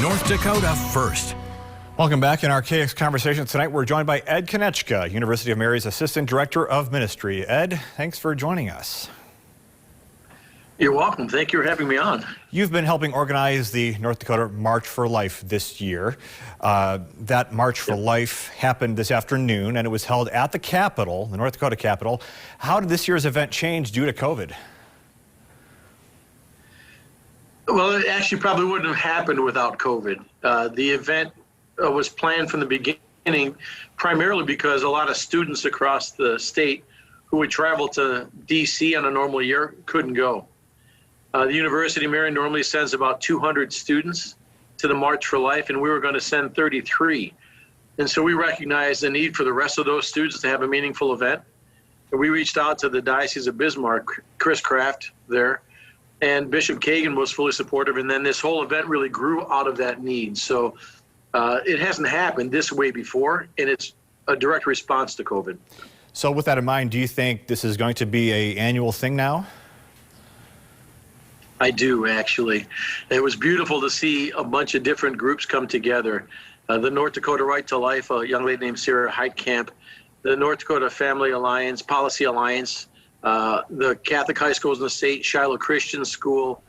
North Dakota first. Welcome back. In our KX conversation tonight, we're joined by Ed Konieczka, University of Mary's Assistant Director of Ministry. Ed, thanks for joining us. You're welcome. Thank you for having me on. You've been helping organize the North Dakota March for Life this year. That March for Life happened this afternoon, and it was held at the Capitol, the North Dakota Capitol. How did this year's event change due to COVID? Well, it actually probably wouldn't have happened without COVID. The event was planned from the beginning primarily because a lot of students across the state who would travel to D.C. on a normal year couldn't go. The University of Mary normally sends about 200 students to the March for Life, and we were going to send 33. And so we recognized the need for the rest of those students to have a meaningful event. And we reached out to the Diocese of Bismarck, Chris Kraft there, and Bishop Kagan was fully supportive. And then this whole event really grew out of that need. So it hasn't happened this way before, and it's a direct response to COVID. So with that in mind, do you think this is going to be an annual thing now? I do, actually. It was beautiful to see a bunch of different groups come together. The North Dakota Right to Life, a young lady named Sarah Heitkamp, the North Dakota Family Alliance, Policy Alliance, the Catholic high schools in the state, Shiloh Christian School,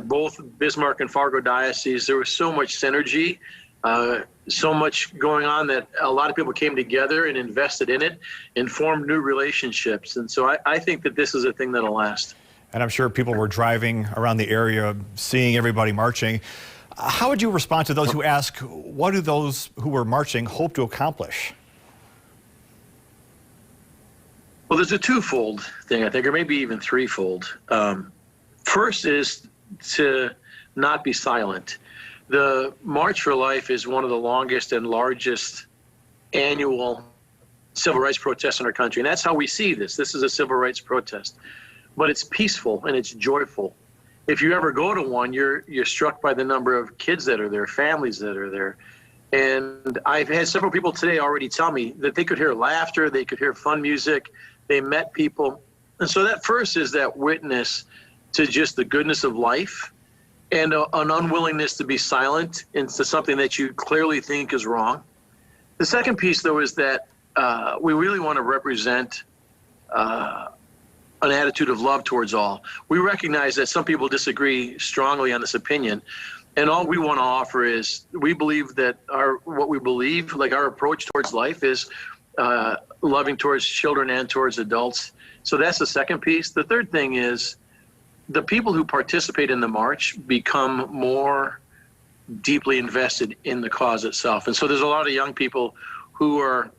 both Bismarck and Fargo Diocese. There was so much synergy, so much going on that a lot of people came together and invested in it and formed new relationships. And so I think that this is a thing that'll last. And I'm sure people were driving around the area, seeing everybody marching. How would you respond to those who ask, what do those who were marching hope to accomplish? Well, there's a twofold thing, I think, or maybe even threefold. First is to not be silent. The March for Life is one of the longest and largest annual civil rights protests in our country. And that's how we see this. This is a civil rights protest. But it's peaceful and it's joyful. If you ever go to one, you're struck by the number of kids that are there, families that are there. And I've had several people today already tell me that they could hear laughter, they could hear fun music, they met people. And so that first is that witness to just the goodness of life and an unwillingness to be silent into something that you clearly think is wrong. The second piece, though, is that we really want to represent an attitude of love towards all. We recognize that some people disagree strongly on this opinion, and all we want to offer is we believe that what we believe, like our approach towards life, is loving towards children and towards adults. So that's the second piece. The third thing is the people who participate in the march become more deeply invested in the cause itself. And so there's a lot of young people who are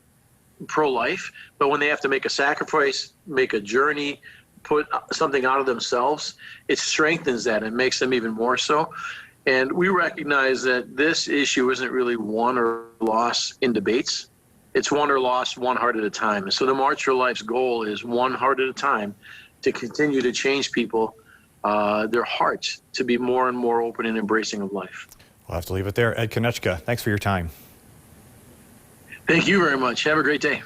pro-life, but when they have to make a sacrifice, make a journey, put something out of themselves, it strengthens that and makes them even more so. And we recognize that this issue isn't really won or lost in debates. It's won or lost one heart at a time. And so the March for Life's goal is one heart at a time to continue to change people, their hearts, to be more and more open and embracing of life. We'll have to leave it there. Ed Konieczka, thanks for your time. Thank you very much. Have a great day.